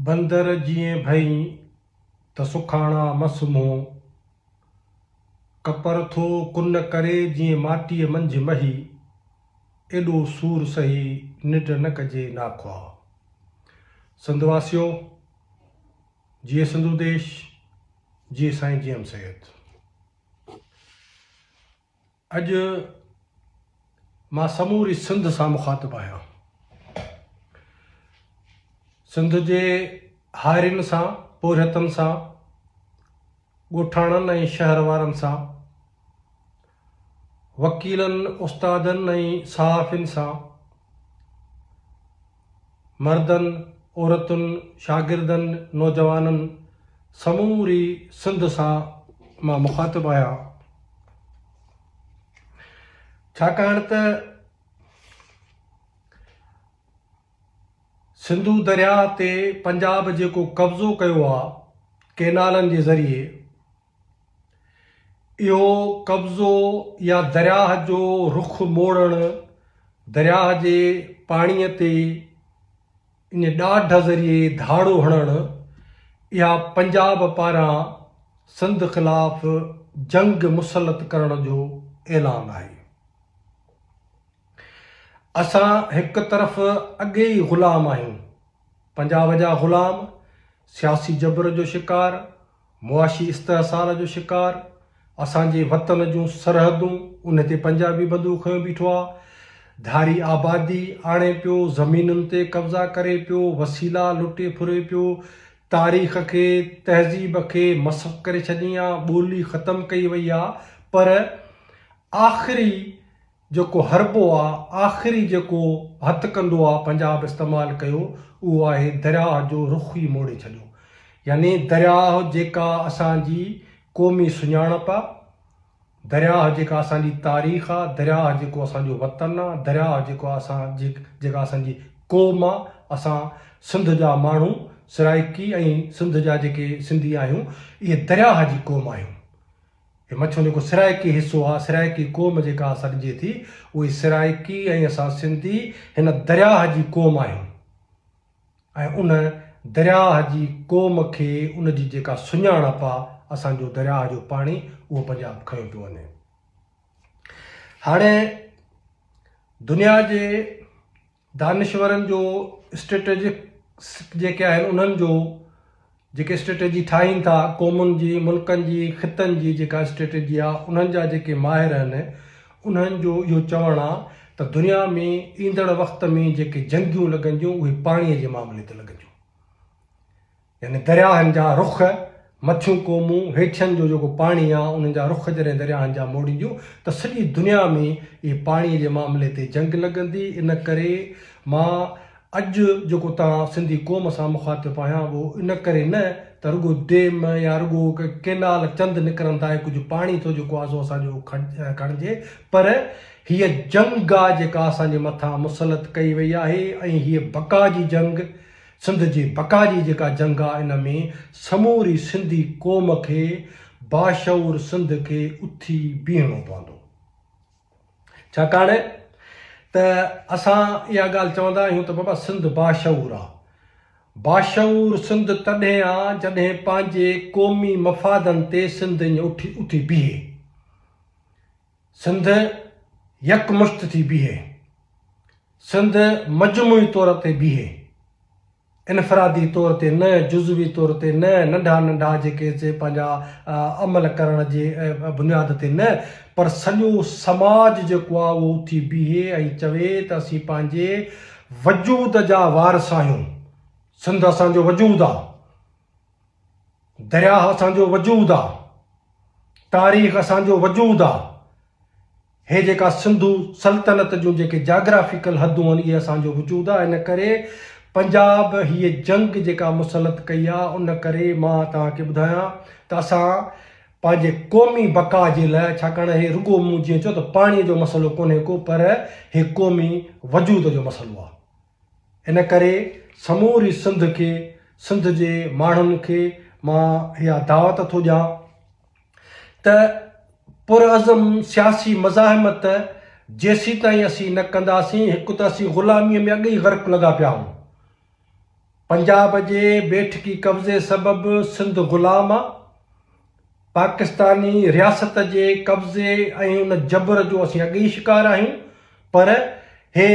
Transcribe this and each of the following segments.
बंदर जीअं भई त सुखाणा मस मुंहुं, कपर थो कुन करे जीअं माटीअ मंझि मही, एॾो सूर सही निड न कजे नाख्वा। सिंधवासियो, जिए सिंधु देश, जिए साईं जीएम सैयद। अॼु मां समूरी सिंध सां मुखातिब आहियां। सिंध जे हारियुनि सां, पोरियतनि सां, ॻोठाणनि ऐं शहर वारनि सां, वकीलनि, उस्तादनि ऐं सहाफ़ियुनि सां, मर्दनि, औरतुनि, शागिर्दनि, नौजवाननि, समूरी सिंध सां मां मुखातिब आहियां। छाकाणि त सिंधु दरिया ते पंजाब जेको कब्ज़ो कयो आहे केनालनि जे ज़रिए, इहो कब्ज़ो या दरियाह जो रुख मोड़णु, दरियाह जे पाणीअ ते इन ॾाढ ज़रिए धाड़ो हणणु, इहा पंजाब पारां सिंध ख़िलाफ़ जंग मुसलत करण जो ऐलान आहे। असां हिकु तरफ़ अॻे ई ग़ुलाम आहियूं, पंजाब जा ग़ुलाम, सियासी जबर जो शिकार, मुआशी इस्तेहसाल जो शिकार, असांजे वतन जूं सरहदूं उन ते पंजाबी बंदूक खयों बीठो आहे, धारी आबादी आणे पियो, ज़मीनुनि ते कब्ज़ा करे पियो, वसीला लुटे फुरे पियो, तारीख़ खे, तहज़ीब खे मसख़ करे छॾी आहे, ॿोली ख़तमु कई वई आहे। पर आख़िरी जेको हरबो आहे, आख़िरी जेको हथु कंदो आहे पंजाब इस्तेमालु कयो, उहो आहे दरियाह जो रुख ई मोड़े छॾियो। यानी दरियाह जेका असांजी क़ौमी सुञाणप आहे, दरियाह जेका असांजी तारीख़ आहे, दरियाह जेको असांजो वतन आहे, दरियाह जेका असांजी क़ौम आहे, असां सिंध जा माण्हू सराइकी ऐं सिंध जा जेके सिंधी आहियूं, इहे दरियाह जी क़ौम आहियूं। हे मच्छो जेको सराइकी हिसो आहे, सराइकी क़ौम जेका सॾिजे थी, उहे सराइकी ऐं असां सिंधी हिन दरियाह जी क़ौम आहियूं। ऐं उन दरियाह जी क़ौम खे उन जी जेका सुञाणप आहे, असांजो दरियाह जो पाणी, उहो पंजाब खयो पियो वञे। हाणे दुनिया जे दानिश्वरनि जो स्ट्रेटेजिक जेके आहिनि, उन्हनि जो जेके स्ट्रेटेजी ठाहीनि था, क़ौमुनि जी, मुल्कनि जी, ख़ितनि जी जेका स्ट्रेटेजी आहे, उन्हनि जा जेके माहिर आहिनि, उन्हनि जो इहो चवणु आहे त दुनिया में ईंदड़ वक़्त में जेके जंगियूं लॻंदियूं, उहे पाणीअ जे मामले ते लॻंदियूं। यानी दरियाहनि जा रुख, मथियूं क़ौमूं, हेठियनि जो जेको पाणी आहे, उन्हनि जा रुख जॾहिं दरियाहनि जा मोड़ींदियूं, त सॼी दुनिया में इहे पाणीअ जे मामले ते जंग लॻंदी। इन करे मां अॼु जेको तव्हां सिंधी क़ौम सां मुखातिब आहियां, उहो इन करे न त रुगो डेम या रुगो केनाल चंद निकिरंदा, कुझु पाणी थो जेको आहे सो असांजो खणिजे, पर हीअ जंग आहे जेका असांजे मथां मुसलत कई वई आहे। ऐं हीअ बका जी जंग, सिंध जी बका जी जेका जंग आहे, इन में समूरी सिंधी क़ौम खे, बाशऊर सिंध खे उथी बीहणो पवंदो। छाकाणि त असां इहा ॻाल्हि चवंदा आहियूं त बाबा सिंध बाशऊर आहे। बाशऊर सिंध तॾहिं आहे जॾहिं पंहिंजे क़ौमी मफ़ादनि ते सिंध ईअं उथी बीहे, सिंध यकमुश्त थी बीहे, सिंध मजमूई तौर ते बीहे, इनफरादी तौर ते न, जुज़वी तौर ते न, नंढा नंढा जेके पंहिंजा अमल करण जे बुनियाद ते न, पर सॼो समाज जेको आहे उहो उथी बीहे ऐं चवे त असीं पंहिंजे वजूद जा वारिस आहियूं। सिंध असांजो वजूद आहे, दरियाह असांजो वजूद आहे, तारीख़ असांजो वजूद आहे। हे जेका सिंधु सल्तनत जूं जेके जाग्राफिकल हदूं आहिनि, इहे असांजो वजूद आहे। इन करे पंजाब हीअ जंग जेका मुसलत कई आहे, उन करे मां तव्हांखे ॿुधायां त असां पंहिंजे क़ौमी बका जे लाइ, छाकाणि हे रुगो मूं जीअं चयो त पाणीअ जो मसइलो कोन्हे को, पर हे क़ौमी वजूद जो मसइलो आहे। इन करे समूरी सिंध खे, सिंध जे माण्हुनि खे मां इहा दावत थो ॾियां त पुरअज़म सियासी मज़ाहिमत जेसीं ताईं असीं न कंदासीं, हिकु त असीं ग़ुलामीअ में अॻे ई ग़र्क़ लॻा पिया आहियूं। पंजाब जे बेठकी कब्ज़े सबबि सिंध ग़ुलाम आहे। पाकिस्तानी रियासत जे कब्ज़े ऐं उन जबर जो असीं अॻे ई शिकार आहियूं, पर हे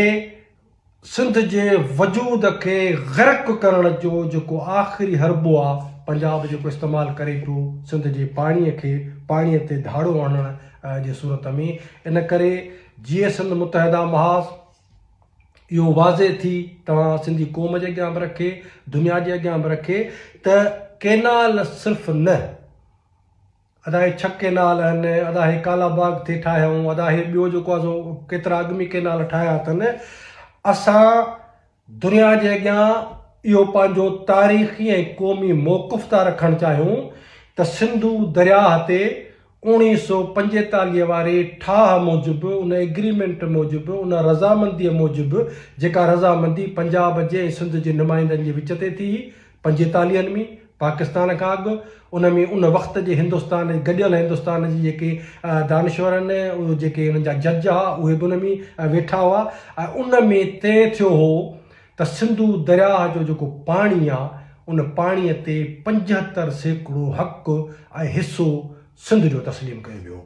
सिंध जे वजूद खे ग़रक़ करण जो जेको आख़िरी हरबो आहे पंजाब जेको इस्तेमालु करे पियो सिंध जे पाणीअ ते धाड़ो हणण जे सूरत में। इन करे जीअं सिंध मुतहदा महाज़ इहो वाज़े थी तव्हां सिंधी क़ौम जे अॻियां बि रखे, दुनिया जे अॻियां बि रखे त केनाल सिर्फ़ु न अदा हे 6 केनाल आहिनि, अदा हे कालाबाग ते ठाहियूं, अदा हे ॿियो जेको आहे सो केतिरा अॻमी केनाल ठाहिया अथनि। असां दुनिया जे अॻियां इहो पंहिंजो तारीख़ी ऐं क़ौमी मौक़ुफ़ था रखणु चाहियूं त सिंधु दरिया ते 1945 वारे ठाह मूजिबि, उन एग्रीमेंट मूजिबि, उन रज़ामंदीअ मूजिबि, जेका रज़ामंदी पंजाब जे ऐं सिंध जे नुमाइंदनि जे विच ते थी 45 में पाकिस्तान खां अॻु, उन में उन वक़्त जे हिंदुस्तान गॾियल हिंदुस्तान जी जेके दानिश्वर आहिनि, जेके उन्हनि जा जज हुआ, उहे बि उन में वेठा हुआ ऐं उन में तइ थियो हो त सिंधु दरिया जो जेको पाणी आहे उन पाणीअ ते 75% हक़ ऐं हिसो सिंध जो तस्लीम कयो वियो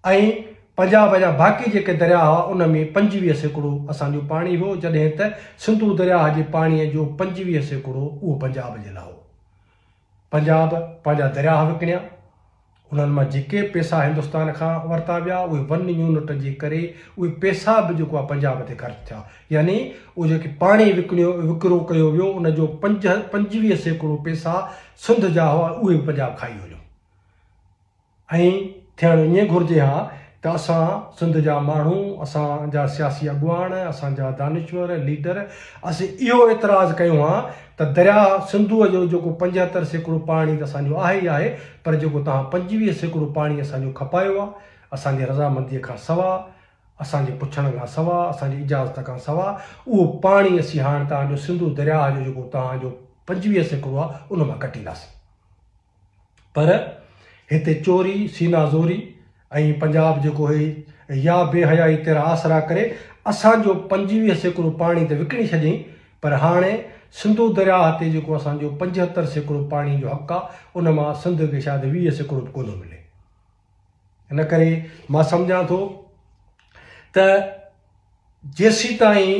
ऐं पंजाब जा बाक़ी जेके दरिया हुआ उन में 25% असांजो पाणी हो, जॾहिं त सिंधु दरिया जे पाणीअ जो 25% उहो पंजाब जे लाइ हो। पंजाब पंहिंजा दरिया विकिणिया, उन्हनि मां जेके पैसा हिंदुस्तान खां वरिता विया उहे 1 यूनिट जे करे उहे पैसा बि जेको आहे पंजाब ते ख़र्च थिया, यानी उहो जेके पाणी विकिरो कयो वियो उन जो 25% पैसा सिंध जा हुआ, उहे बि पंजाब खाई वञो। ऐं थियणु ईअं घुरिजे हा त असां सिंध जा माण्हू, असांजा सियासी अॻुवान, असांजा दानिश्वर लीडर असीं इहो एतिराज़ु कयूं हा त दरिया सिंधूअ जो जेको 75% पाणी त असांजो आहे ई आहे, पर जेको तव्हां 25% पाणी असांजो खपायो आहे, असांजे रज़ामंदीअ खां सवाइ, असांजे पुछण खां सवाइ, असांजी इजाज़त खां सवाइ, उहो पाणी असीं हाणे तव्हांजो सिंधु दरिया जो जेको तव्हांजो 25% आहे उन मां कटींदासीं। पर हिते चोरी सीनाज़ोरी ऐं पंजाब जेको हे या बेहयाई तेरा आसरा करे असांजो 25% पाणी त विकिणी छॾियईं, पर हाणे सिंधु दरिया ते जेको असांजो 75% पाणी जो हक़ आहे उन मां सिंध खे शायदि 20% बि कोन मिले। इन करे मां सम्झां थो त जेसीं ताईं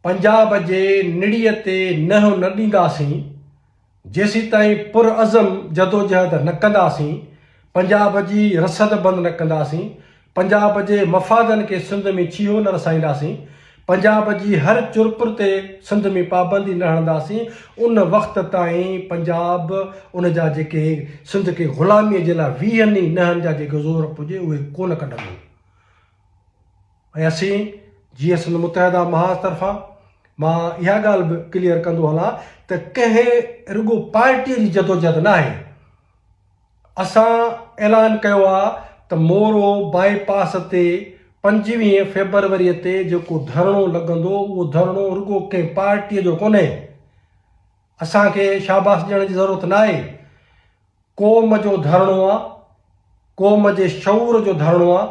पंजाब जे निड़ीअ ते नंहं न ॾींदासीं, जेसीं ताईं पुरअज़म जदोजहद न कंदासीं, पंजाब जी रसद बंदि न कंदासीं, पंजाब जे मफ़ादनि खे सिंध में छीहो न रसाईंदासीं, पंजाब जी हर चुरपुर ते सिंध में पाबंदी न हणंदासीं, उन वक़्त ताईं पंजाब उन जा जेके सिंध खे ग़ुलामीअ जे लाइ 20 नहनि जा जेके ज़ोर पुॼे उहे कोन कढंदो। ऐं असीं जीअं सिंध मुतहदा महाज़ तरफ़ां मां इहा ॻाल्हि बि क्लियर कंदो हलां त कंहिं रुॻो पार्टीअ जी जदोजहद न आहे। असां ऐलान कयो आहे त मोरो बाईपास ते 25 फेबरवरी ते जेको धरणो लॻंदो उहो धरणो रुॻो कंहिं पार्टीअ जो कोन्हे। असांखे शाबाश ॾियण जी ज़रूरत न आहे। क़ौम जो धरणो आहे, क़ौम जे शऊर जो धरणो आहे,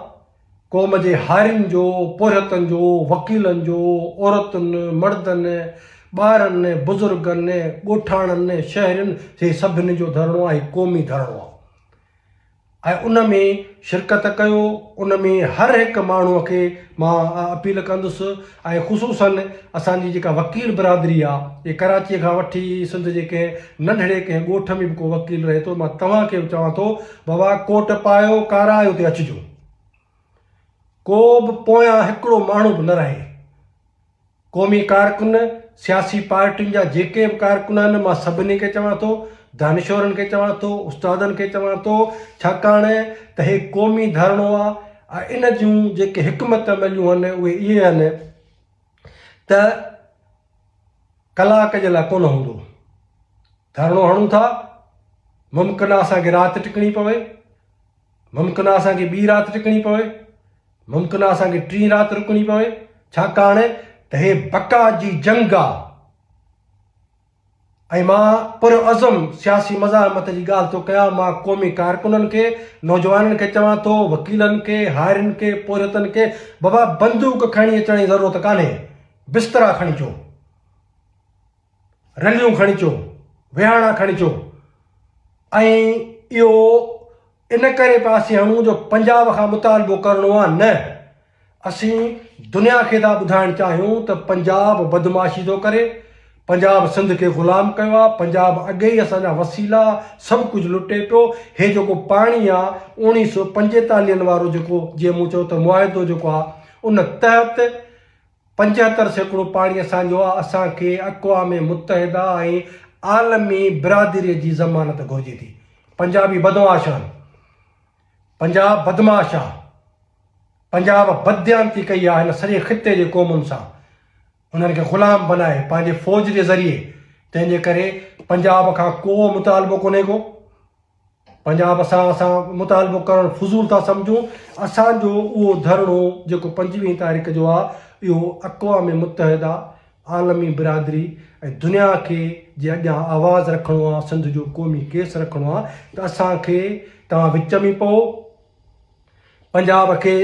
क़ौम जे हारियुनि जो, पोरियतनि जो, वकीलनि जो, औरतुनि, मर्दनि, ॿारनि, बुज़ुर्गनि, ॻोठाणनि, शहरनि, हे सभिनी जो धरणो आहे, क़ौमी धरणो आहे। ऐं उन में शिरकत कयो, उन में हर हिकु माण्हूअ खे मां अपील कंदुसि ऐं ख़ुशूसन असांजी जेका वकील बिरादरी आहे, ये कराचीअ खां वठी सिंध जे कंहिं नंढड़े कंहिं ॻोठ में बि को वकील रहे थो, मां तव्हांखे बि चवां थो बाबा कोट पायो कारायो ते अचिजो, को बि पोयां हिकिड़ो माण्हू बि न रहे। क़ौमी कारकुन, सियासी पार्टियुनि जा जेके बि कारकुन आहिनि, मां सभिनी खे चवां थो, दानिश्वरनि खे चवां थो, उस्तादनि खे चवां थो, छाकाणि त हे क़ौमी धरणो आहे ऐं इन जूं जेके हिकमत अमलियूं आहिनि उहे इहे आहिनि त कलाक जे लाइ कोन हूंदो। धरणो हणूं था, मुमकिन आहे असांखे राति टिकणी पवे, मुमकिन आहे असांखे ॿी राति टिकणी पवे, मुमकिन आहे असांखे 3 राति रुकणी पवे, छाकाणि त हे बका जी जंग आहे। ऐं मां पुरअज़म सियासी मज़ाहमत जी ॻाल्हि थो कयां, मां क़ौमी कारकुननि खे, नौजवाननि खे चवां थो, वकीलनि खे, हारियुनि खे, पोरियतनि खे, बाबा बंदूक खणी अचण जी ज़रूरत कान्हे, बिस्तरा खणी अचो। रलियूं खणी अचो, विहाणा खणी अचो। ऐं इहो इन करे पिया असीं हणूं जो पंजाब खां मुतालबो करिणो आहे, न असीं दुनिया खे था ॿुधाइणु चाहियूं त पंजाब बदमाशी थो करे, पंजाब सिंध खे ग़ुलाम कयो आहे, पंजाब अॻे ई असांजा वसीला सभु कुझु लुटे पियो। हे जेको पाणी आहे 1945 वारो जेको, जीअं मूं चयो त मुआइदो जेको आहे, उन तहत 75% पाणी असांजो आहे। असांखे अक़वाम मुतहिदा ऐं आलमी बिरादरीअ जी ज़मानत घुरिजे थी। पंजाबी बदमाश आहिनि, पंजाब बदमाश आहे, पंजाब बदयांती कई आहे हिन सॼे ख़िते जे क़ौमुनि सां, उन्हनि खे ग़ुलाम बनाए पंहिंजे फ़ौज जे ज़रिए। तंहिंजे करे पंजाब खां को मुतालबो कोन्हे को। पंजाब असां मुतालबो करणु फज़ूल था सम्झूं। असांजो उहो धरणो जेको 25 तारीख़ जो आहे, इहो अक़वाम मुतहिदा आलमी बिरादरी ऐं दुनिया खे जे अॻियां आवाज़ु रखिणो आहे, सिंध जो क़ौमी केस रखिणो आहे, त असांखे तव्हां विच में पओ, पंजाब खे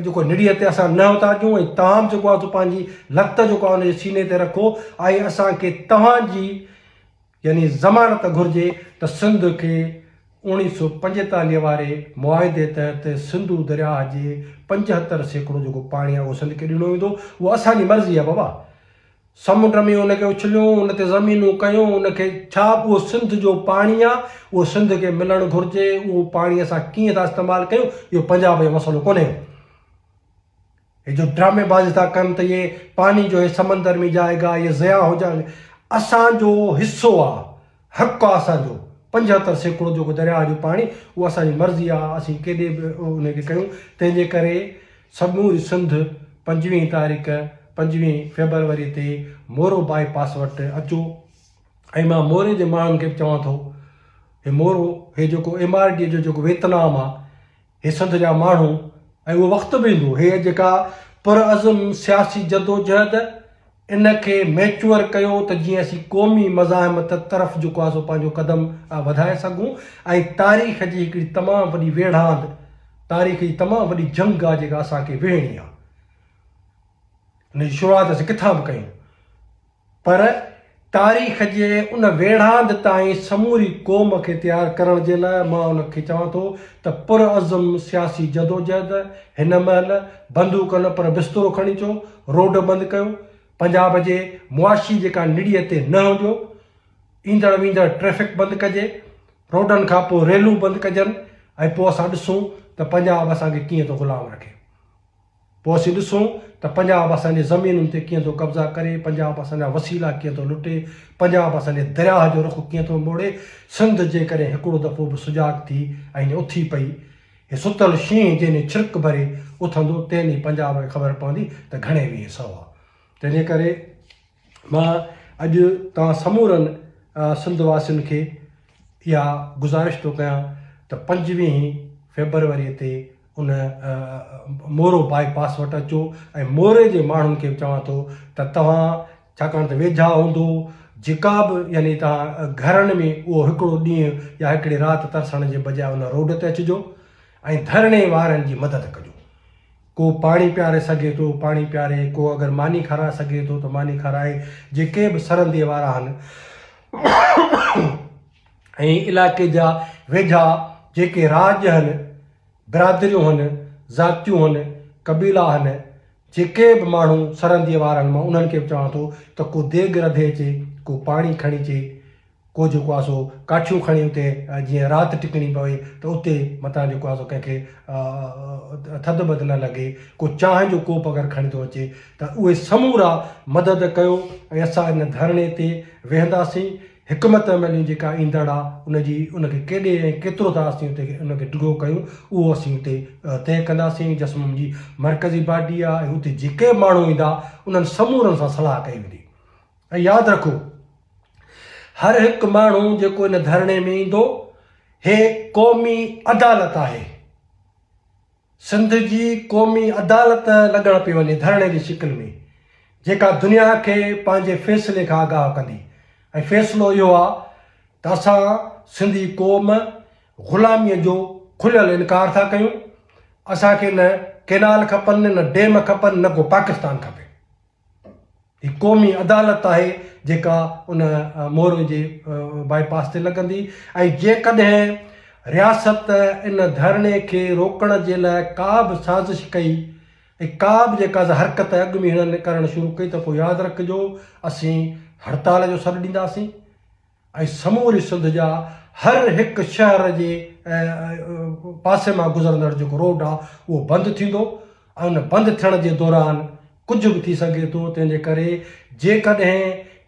जेको निड़ीअ ते असां न उतारियूं, ऐं तव्हां जेको आहे पंहिंजी लत जेको आहे उनजे सीने ते रखो। ऐं असांखे तव्हांजी यानी ज़मानत घुरिजे त सिंध खे 1945 वारे मुआइदे तहत सिंधू दरिया जे 75% जेको पाणी आहे उहो सिंध खे ॾिनो वेंदो। उहा असांजी मर्ज़ी आहे बाबा। समुंड में उनखे उछलियूं, उन ते ज़मीनूं कयूं, उनखे छा उहो सिंध जो पाणी आहे, उहो सिंध खे मिलणु घुरिजे। उहो पाणी असां कीअं था इस्तेमालु कयूं, इहो पंजाब जो मसइलो कोन्हे। हे जो ड्रामेबाज़ी था कनि त इहे पाणी जो हे समंदर में जाएगा, ये ज़या हो जाएगा, असांजो हिसो आहे, हक़ु आहे असांजो। 75% जेको दरिया जो पाणी उहा असांजी मर्ज़ी आहे, असीं केॾे बि उनखे कयूं। तंहिंजे करे समूरी सिंध 25 तारीख़ 25 फेबरवरी ते मोरो बाईपास वटि अचो। ऐं मां मोरे जे माण्हुनि खे बि चवां थो, हे मोरो, हे जेको MRD जो जेको वियतनाम आहे, हे सिंध जा माण्हू, ऐं उहो वक़्तु बि ईंदो, हे जेका पुरअज़म सियासी जदोजहद इन खे मैच्योर कयो त जीअं असीं क़ौमी मज़ाहिमत तरफ़ जेको आहे सो पंहिंजो क़दम वधाए सघूं। ऐं तारीख़ जी हिकिड़ी तमामु वॾी वेढ़ांद, तारीख़ जी तमामु वॾी जंग आहे जेका असांखे विहणी आहे। हुनजी शुरूआति असीं किथां बि कयूं, पर तारीख़ जे उन वेढ़ांद ताईं समूरी क़ौम खे तयारु करण जे लाइ मां उनखे चवां थो त पुरअज़म सियासी जदोजहद हिन महिल बंदूक न पर बिस्तरो खणी अचो, रोड बंदि कयो, पंजाब जे मुआशी जेका निड़ीअ ते न हुजो, ईंदड़ वेंदड़ ट्रैफ़िक बंदि कजे, रोडनि खां पोइ रेलूं बंदि कजनि, ऐं पोइ असां ॾिसूं त पंजाब असांखे कीअं थो ग़ुलाम रखे। पोइ असीं ॾिसूं त पंजाब असांजे ज़मीनुनि ते कीअं थो कब्ज़ा करे, पंजाब असांजा वसीला कीअं थो लुटे, पंजाब असांजे दरिया जो रुख़ कीअं थो मोड़े। सिंध जे करे हिकिड़ो दफ़ो बि सुजाग थी ऐं उथी पई, हे सुतल शींहं जंहिं छिरक भरे उथंदो, तंहिं पंजाब खे ख़बर पवंदी त घणे वीह सौ आहे। तंहिंजे करे मां अॼु तव्हां समूरनि सिंध वासियुनि खे इहा गुज़ारिश थो कयां त 25 फेबरवरी ते उन मोरो बाईपास वटि अचो। ऐं मोरे जे माण्हुनि खे बि चवां थो त तव्हां, छाकाणि त वेझा हूंदो, जेका बि यानी तव्हां घरनि में उहो हिकिड़ो ॾींहुं या हिकिड़ी राति तरसण जे बजाए उन रोड ते अचिजो ऐं धरणे वारनि जी मदद कजो। को पाणी पियारे सघे थो पाणी पियारे, को अगरि मानी खाराए सघे थो त मानी खाराए। जेके बि सरहदीअ वारा आहिनि ऐं इलाइक़े जा वेझा जेके राज आहिनि, बिरादरियूं आहिनि, ज़ातियूं आहिनि, कबीला आहिनि, जेके बि माण्हू सरहदीअ वारा आहिनि, मां उन्हनि खे बि चवां थो त को देग रधे अचे, को पाणी खणी अचे, को जेको आहे सो काठियूं खणी उते जीअं राति टिकणी पवे त उते मथां जेको आहे सो कंहिंखे थधि बधि न लॻे, को चांहि जो कोप अगरि खणी थो अचे त उहे समूरा मदद कयो। ऐं असां इन धरणे ते वेहंदासीं। हिकमत अमली जेका ईंदड़ आहे उनखे केॾे ऐं केतिरो था असीं उते उनखे डिघो कयूं, उहो असीं उते तइ कंदासीं। जसमूम जी मरकज़ी पार्टी आहे ऐं उते जेके माण्हू ईंदा उन्हनि समूरनि सां सलाह कई वेंदी। ऐं यादि रखो, हर हिकु माण्हू जेको इन धरणे में ईंदो, हे क़ौमी अदालत आहे। सिंध जी क़ौमी अदालत लॻण पई वञे धरणे जी शिकिल में, जेका दुनिया खे पंहिंजे फ़ैसिले खां आगाह कंदी। ऐं फ़ैसिलो इहो आहे त असां सिंधी क़ौम ग़ुलामीअ जो खुलियल इनकार था कयूं। असांखे न केनाल खपनि, न डेम खपनि, न को पाकिस्तान खपे। ही क़ौमी अदालत आहे जेका उन मोर जे बाईपास ते लॻंदी। ऐं जेकॾहिं रियासत इन धरणे खे रोकण जे लाइ का बि साज़िश कई ऐं का बि जेका हरकत अॻु में हिननि करणु शुरू कई त पोइ यादि रखिजो असीं हड़ताल जो सॾु ॾींदासीं ऐं समूरी सिंध जा हर हिकु शहर जे पासे मां गुज़रंदड़ जेको रोड आहे उहो बंदि थींदो ऐं उन बंदि थियण जे दौरान कुझु बि थी सघे थो। तंहिंजे करे जेकॾहिं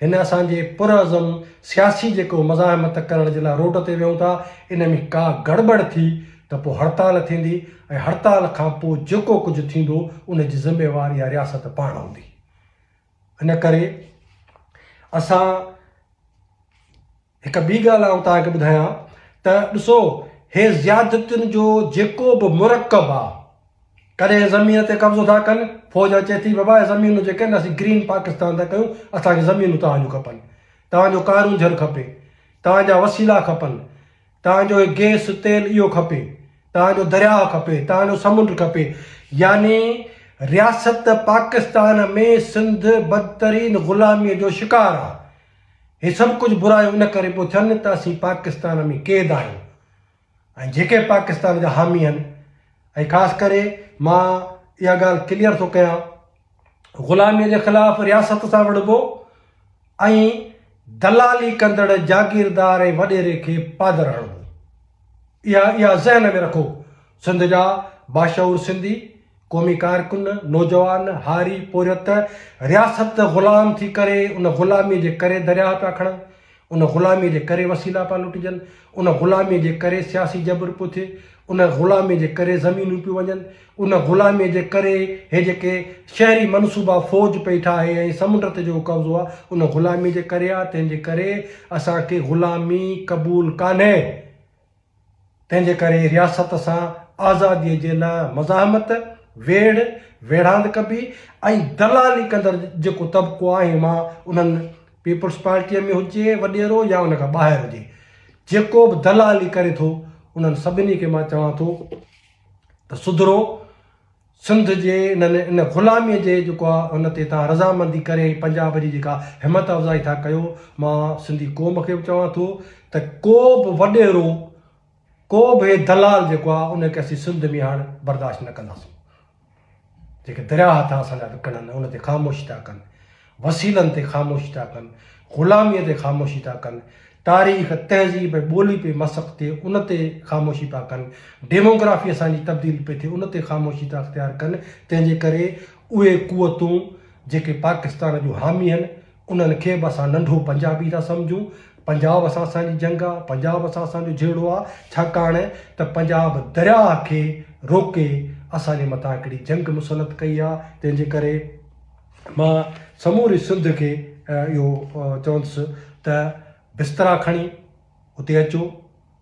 हिन असांजे पुरअज़म सियासी जेको मज़ाहमत करण जे लाइ रोड ते वियूं था इन में का गड़बड़ थी त पोइ हड़ताल थींदी ऐं हड़ताल खां पोइ जेको कुझु थींदो उन जी ज़िम्मेवारी इहा रियासत पाण हूंदी। इन करे असां हिकु ॿी ॻाल्हि आऊं तव्हांखे ॿुधायां त ॾिसो हे ज़ियादतियुनि जो जेको बि मुरकब आहे कॾहिं ज़मीन ते कब्ज़ो था कनि फ़ौज अचे थी बाबा ज़मीनूं जेके आहिनि असीं ग्रीन पाकिस्तान था कयूं असांखे ज़मीनूं तव्हांजूं खपनि तव्हांजो कानून झर खपे तव्हांजा वसीला खपनि तव्हांजो गैस तेल इहो खपे तव्हांजो दरिया खपे तव्हांजो समुंड खपे। यानी रियासत पाकिस्तान में सिंध बदतरीन ग़ुलामीअ जो शिकार आहे। हे सभु कुझु बुरायूं इन करे पोइ थियनि त असीं पाकिस्तान में क़ैद आहियूं ऐं जेके पाकिस्तान जा हामी आहिनि ऐं ख़ासि करे मां इहा ॻाल्हि क्लियर थो कयां ग़ुलामीअ जे ख़िलाफ़ु रियासत सां विढ़िबो ऐं दलाली कंदड़ जागीरदार ऐं वॾेरे खे पादर हणिबो। इहा ज़हन में रखो। सिंध जा बाशऊर सिंधी क़ौमी कारकुन नौजवान हारी पोरियत रियासत ग़ुलाम थी करे उन ग़ुलामीअ जे करे दरिया पिया खणनि उन ग़ुलामीअ जे करे वसीला पिया लुटिजनि उन ग़ुलामीअ जे करे सियासी जबर पियो थिए उन ग़ुलामीअ जे करे ज़मीनूं पियूं वञनि उन ग़ुलामीअ जे करे हे जेके शहरी मनसूबा फ़ौज पई ठाहे ऐं समुंड ते जो कब्ज़ो आहे उन ग़ुलामीअ जे करे आहे। तंहिंजे करे असांखे ग़ुलामी क़बूल कान्हे। तंहिंजे करे रियासत सां आज़ादीअ जे लाइ मज़ाहमत वेढ़ांद कबी ऐं दलाली कंदड़ जेको तबिको आहे मां उन्हनि पीपल्स पार्टीअ में हुजे वॾेरो या उन खां ॿाहिरि हुजे जेको बि दलाली करे थो उन्हनि सभिनी खे मां चवां थो त सुधरो। सिंध जे इन ग़ुलामीअ जे जेको आहे हुन ते तव्हां रज़ामंदी करे पंजाब जी जेका हिमत अफ़ज़ाई था कयो मां सिंधी क़ौम खे बि चवां थो त को बि वॾेरो को बि दलाल जेको आहे उनखे असीं सिंध में हाणे बर्दाश्त न कंदासीं। जेके दरिया था असांजा विकिणनि उन ते ख़ामोशी था कनि वसीलनि ते ख़ामोशी था कनि ग़ुलामीअ ते ख़ामोशी था कनि तारीख़ तहज़ीब ॿोली पे मसक़ थिए उन ते ख़ामोशी पिया कनि डेमोग्राफी असांजी तब्दील पई थिए उन ते ख़ामोशी था अख़्तियार कनि। तंहिंजे करे उहे क़ुवतूं जेके पाकिस्तान जूं हामी आहिनि उन्हनि खे बि असां नंढो पंजाबी था सम्झूं। पंजाब असांजी जंग आहे पंजाब असांजो जहिड़ो आहे छाकाणि त पंजाब दरिया खे रोके असांजे मथां हिकिड़ी जंग मुसलत कई आहे। तंहिंजे करे मां समूरी सिंध खे इहो चवंदुसि त बिस्तरा खणी उते अचो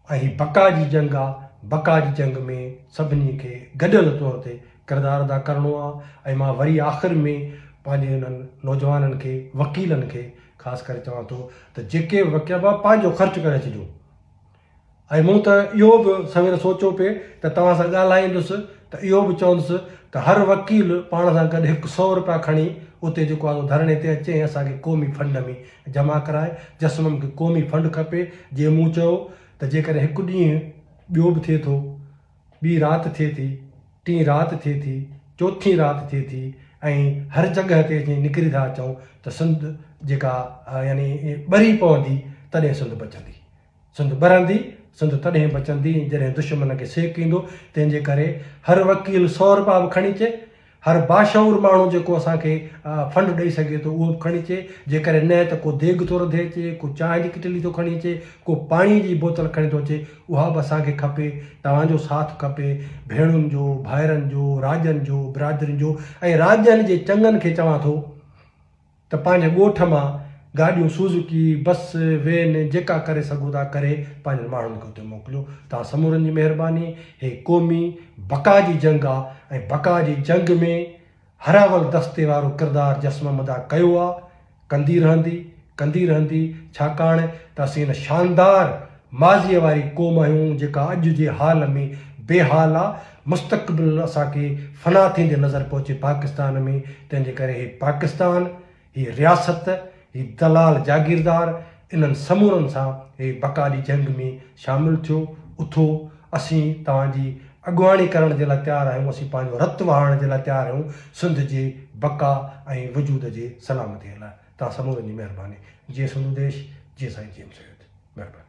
ऐं हीअ बका जी जंग आहे बका जी जंग में सभिनी खे गॾियल तौर ते किरदारु अदा करिणो आहे। ऐं मां वरी आख़िर में पंहिंजे हुननि नौजवाननि खे वकीलनि खे ख़ासि करे चवां थो त जेके वकील पंहिंजो ख़र्चु करे अचिजो। ऐं मूं त इहो बि सवेर सोचियो पिए त तव्हां सां ॻाल्हाईंदुसि त इहो बि चवंदुसि त हर वकील पाण सां गॾु 100 रुपया खणी उते जेको आहे धरणे ते अचे ऐं असांखे क़ौमी फंड में जमा कराए। जसमम खे क़ौमी फंड खपे। जीअं मूं चयो त जेकॾहिं हिकु ॾींहुं ॿियो बि थिए थो ॿी राति थिए थी टीं राति थिए थी चौथी राति थिए थी ऐं हर जॻह ते जीअं निकिरी था अचूं त सिंध जेका यानी ॿरी पवंदी तॾहिं सिंध बचंदी सिंध ॿरंदी सिंध तॾहिं बचंदी जॾहिं दुश्मन खे सेक ईंदो। तंहिंजे करे हर वकील 100 रुपया बि खणी अचे हर बाशऊर माण्हू जेको असांखे फंड ॾेई सघे थो उहो बि खणी अचे। जेकॾहिं न त को देग थो रधे अचे को चांहि जी किटली थो खणी अचे को पाणी जी बोतल खणी थो अचे उहा बि असांखे खपे। तव्हांजो साथ खपे भेणुनि जो भाइरनि जो राजनि जो बिरादरियुनि जो ऐं राज्यनि जे चङनि खे चवां थो त पंहिंजे ॻोठ मां गाॾियूं सुज़ुकी बस वेन जेका करे सघो था करे पंहिंजनि माण्हुनि खे उते मोकिलियो। तव्हां समूरनि जी महिरबानी। हे क़ौमी बका जी जंग आहे ऐं बका जी जंग में हरावल दस्ते वारो किरदारु जसमम अदा कयो आहे कंदी रहंदी छाकाणि त असीं हिन शानदार माज़ीअ वारी क़ौम आहियूं जेका अॼु जे हाल में बेहाल आहे। मुस्तक़बिल असांखे फना थींदे नज़र पहुचे पाकिस्तान में। तंहिंजे करे हे पाकिस्तान हीअ रियासत, हीअ दलाल जागीरदार, इन्हनि समूरनि सां हे बका जी जंग में शामिलु थियो। उथो, असीं तव्हांजी अॻुवाणी करण जे लाइ तयारु आहियूं, असीं पंहिंजो रतु वहाइण जे लाइ तयारु आहियूं सिंध जे बका ऐं वजूद जे सलामतीअ लाइ। तव्हां समूरनि जी महिरबानी। जीअं सिंधु देश, जीअं साईं जी महिरबानी।